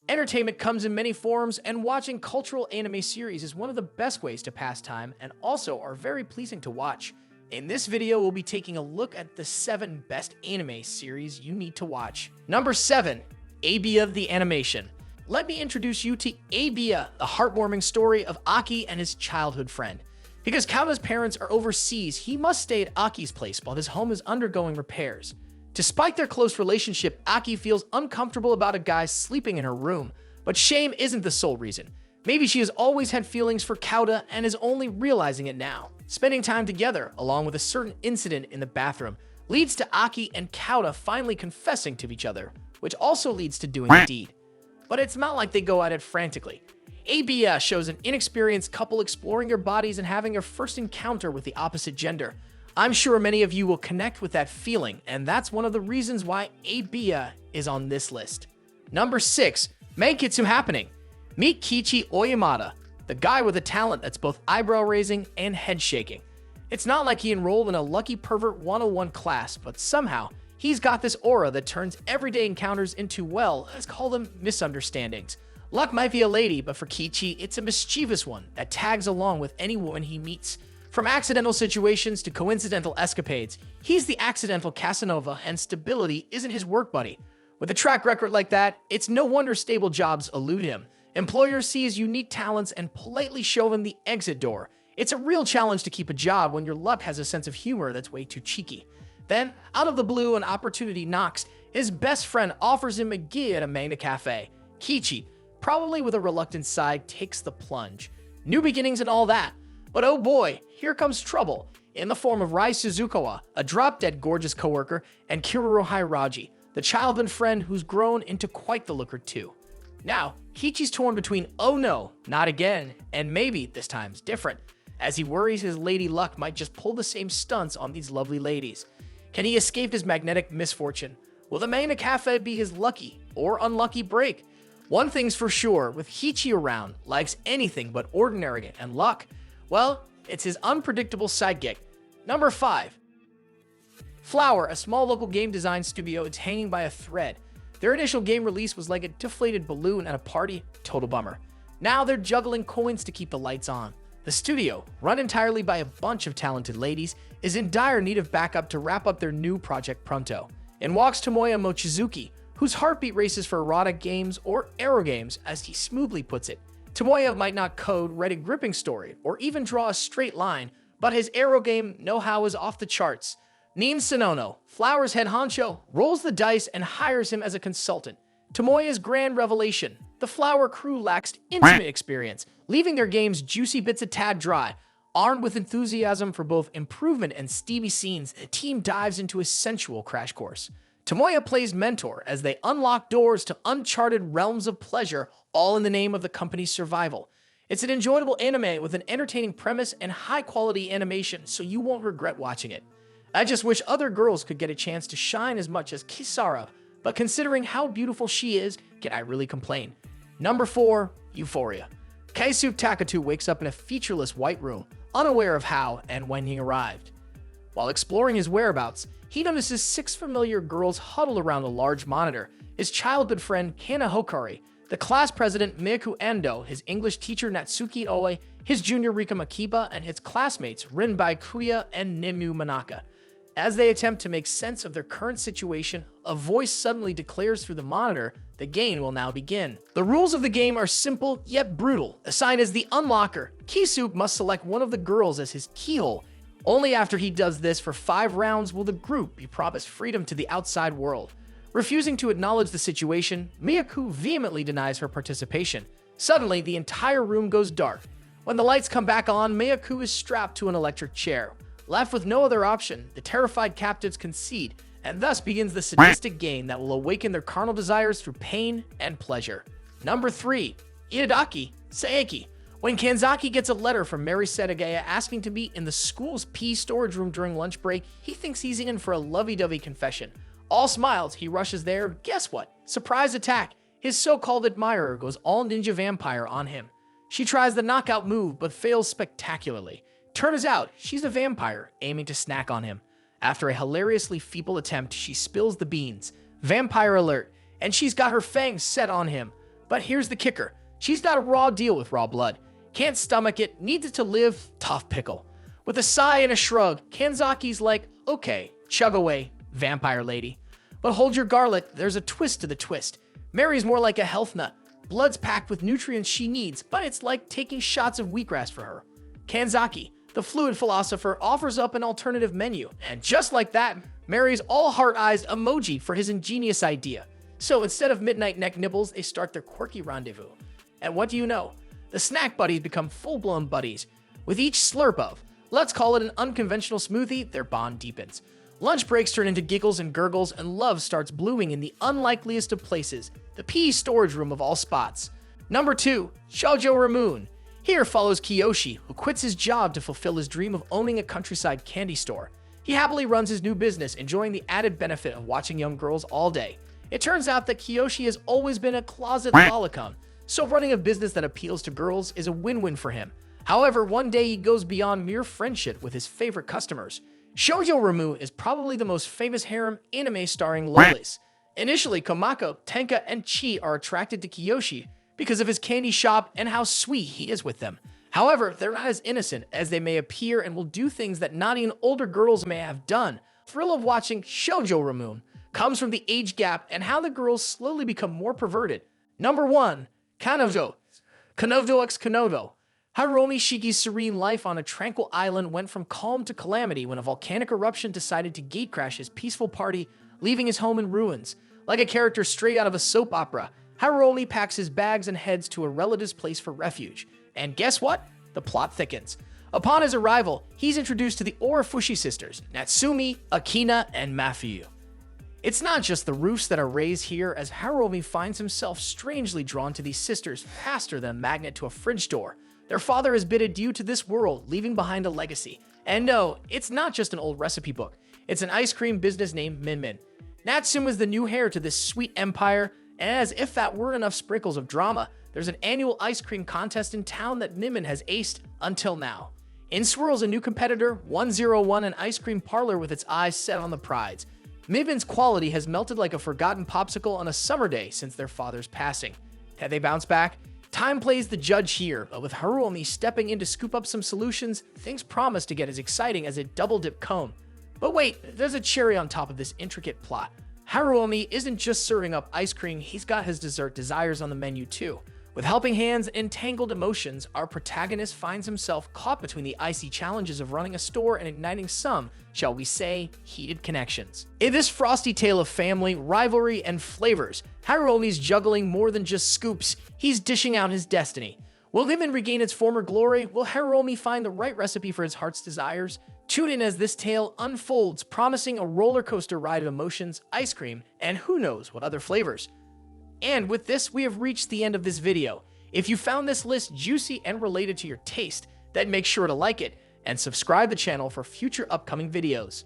Entertainment comes in many forms, and watching cultural anime series is one of the best ways to pass time and also are very pleasing to watch. In this video, we'll be taking a look at the 7 best anime series you need to watch. Number 7. 𝐻뾱the Animation. Let me introduce you to 𝐻뾱, the heartwarming story of Aki and his childhood friend. Because Kaota's parents are overseas, he must stay at Aki's place while his home is undergoing repairs. Despite their close relationship, Aki feels uncomfortable about a guy sleeping in her room, but shame isn't the sole reason. Maybe she has always had feelings for Kaota and is only realizing it now. Spending time together, along with a certain incident in the bathroom, leads to Aki and Kaota finally confessing to each other, which also leads to doing the deed. But it's not like they go at it frantically. 𝐻뾱shows an inexperienced couple exploring their bodies and having their first encounter with the opposite gender. I'm sure many of you will connect with that feeling, and that's one of the reasons why 𝐻뾱is on this list. Number 6. Meikitsu Happening. Meet Kichi Oyamada, the guy with a talent that's both eyebrow-raising and head-shaking. It's not like he enrolled in a Lucky Pervert 101 class, but somehow, he's got this aura that turns everyday encounters into, well, let's call them misunderstandings. Luck might be a lady, but for Kichi, it's a mischievous one that tags along with any woman he meets. From accidental situations to coincidental escapades, he's the accidental Casanova, and stability isn't his work buddy. With a track record like that, it's no wonder stable jobs elude him. Employers see his unique talents and politely show him the exit door. It's a real challenge to keep a job when your luck has a sense of humor that's way too cheeky. Then, out of the blue, an opportunity knocks. His best friend offers him a gig at a manga cafe. Kichi, probably with a reluctant side, takes the plunge. New beginnings and all that. But oh boy, here comes trouble, in the form of Rai Suzukawa, a drop-dead gorgeous coworker, and Kiruro Hairaji, the childhood friend who's grown into quite the looker too. Now, Kichi's torn between oh no, not again, and maybe this time's different, as he worries his lady luck might just pull the same stunts on these lovely ladies. Can he escape his magnetic misfortune? Will the manga cafe be his lucky or unlucky break? One thing's for sure, with Kichi around, likes anything but ordinary and luck, well, it's his unpredictable sidekick. Number 5. Flower, a small local game design studio, is hanging by a thread. Their initial game release was like a deflated balloon at a party, total bummer. Now they're juggling coins to keep the lights on. The studio, run entirely by a bunch of talented ladies, is in dire need of backup to wrap up their new project pronto. In walks Tomoya Mochizuki, whose heartbeat races for erotic games or aero games, as he smoothly puts it. Tomoya might not code, write a gripping story, or even draw a straight line, but his aero game know-how is off the charts. Nin Sonono, Flower's head honcho, rolls the dice and hires him as a consultant. Tomoya's grand revelation: the Flower crew lacks intimate experience, leaving their game's juicy bits a tad dry. Armed with enthusiasm for both improvement and steamy scenes, the team dives into a sensual crash course. Tomoya plays mentor as they unlock doors to uncharted realms of pleasure, all in the name of the company's survival. It's an enjoyable anime with an entertaining premise and high-quality animation, so you won't regret watching it. I just wish other girls could get a chance to shine as much as Kisara, but considering how beautiful she is, can I really complain? Number 4. Euphoria. Keisuke Takatu wakes up in a featureless white room, unaware of how and when he arrived. While exploring his whereabouts, he notices 6 familiar girls huddled around a large monitor: his childhood friend Kana Hokari, the class president Miyaku Endo, his English teacher Natsuki Oe, his junior Rika Makiba, and his classmates Rinbai Kuya and Nimue Manaka. As they attempt to make sense of their current situation, a voice suddenly declares through the monitor, the game will now begin. The rules of the game are simple yet brutal. Assigned as the unlocker, Keisuke must select one of the girls as his keyhole. Only after he does this for 5 rounds will the group be promised freedom to the outside world. Refusing to acknowledge the situation, Miyaku vehemently denies her participation. Suddenly, the entire room goes dark. When the lights come back on, Miyaku is strapped to an electric chair. Left with no other option, the terrified captives concede, and thus begins the sadistic game that will awaken their carnal desires through pain and pleasure. Number 3. Itadaki Saeki. When Kanzaki gets a letter from Mary Setagaya asking to meet in the school's pea storage room during lunch break, he thinks he's in for a lovey-dovey confession. All smiles, he rushes there. Guess what? Surprise attack. His so-called admirer goes all ninja vampire on him. She tries the knockout move, but fails spectacularly. Turns out, she's a vampire, aiming to snack on him. After a hilariously feeble attempt, she spills the beans. Vampire alert, and she's got her fangs set on him. But here's the kicker. She's got a raw deal with raw blood. Can't stomach it, needs it to live, tough pickle. With a sigh and a shrug, Kanzaki's like, okay, chug away, vampire lady. But hold your garlic, there's a twist to the twist. Mary's more like a health nut. Blood's packed with nutrients she needs, but it's like taking shots of wheatgrass for her. Kanzaki, the fluid philosopher, offers up an alternative menu, and just like that, Mary's all heart-eyes emoji for his ingenious idea. So instead of midnight neck nibbles, they start their quirky rendezvous. And what do you know? The snack buddies become full-blown buddies. With each slurp of, let's call it an unconventional smoothie, their bond deepens. Lunch breaks turn into giggles and gurgles, and love starts blooming in the unlikeliest of places, the pea storage room of all spots. Number 2, Shoujo Ramune. Here follows Kiyoshi, who quits his job to fulfill his dream of owning a countryside candy store. He happily runs his new business, enjoying the added benefit of watching young girls all day. It turns out that Kiyoshi has always been a closet lolicon, so running a business that appeals to girls is a win-win for him. However, one day he goes beyond mere friendship with his favorite customers. Shoujo Ramune is probably the most famous harem anime starring lolis. Initially, Komako, Tenka, and Chi are attracted to Kiyoshi because of his candy shop and how sweet he is with them. However, they're not as innocent as they may appear and will do things that naughty and older girls may have done. The thrill of watching Shoujo Ramune comes from the age gap and how the girls slowly become more perverted. Number 1, Kanojo. Kanojo x Kanojo. Hiromi Shiki's serene life on a tranquil island went from calm to calamity when a volcanic eruption decided to gatecrash his peaceful party, leaving his home in ruins. Like a character straight out of a soap opera, Hiromi packs his bags and heads to a relative's place for refuge. And guess what? The plot thickens. Upon his arrival, he's introduced to the Orafushi sisters, Natsumi, Akina, and Mafuyu. It's not just the roofs that are raised here, as Hiromi finds himself strangely drawn to these sisters faster than a magnet to a fridge door. Their father has bid adieu to this world, leaving behind a legacy. And no, it's not just an old recipe book. It's an ice cream business named Min. Natsumi is the new heir to this sweet empire, and as if that weren't enough sprinkles of drama, there's an annual ice cream contest in town that Min has aced until now. In swirls a new competitor, 101, an ice cream parlor with its eyes set on the prize. Min's quality has melted like a forgotten popsicle on a summer day since their father's passing. Have they bounced back? Time plays the judge here, but with Hiromi stepping in to scoop up some solutions, things promise to get as exciting as a double-dip cone. But wait, there's a cherry on top of this intricate plot. Hiromi isn't just serving up ice cream, he's got his dessert desires on the menu too. With helping hands and tangled emotions, our protagonist finds himself caught between the icy challenges of running a store and igniting some, shall we say, heated connections. In this frosty tale of family, rivalry, and flavors, Hiromi's juggling more than just scoops, he's dishing out his destiny. Will Min regain its former glory? Will Hiromi find the right recipe for his heart's desires? Tune in as this tale unfolds, promising a roller coaster ride of emotions, ice cream, and who knows what other flavors. And with this, we have reached the end of this video. If you found this list juicy and related to your taste, then make sure to like it and subscribe the channel for future upcoming videos.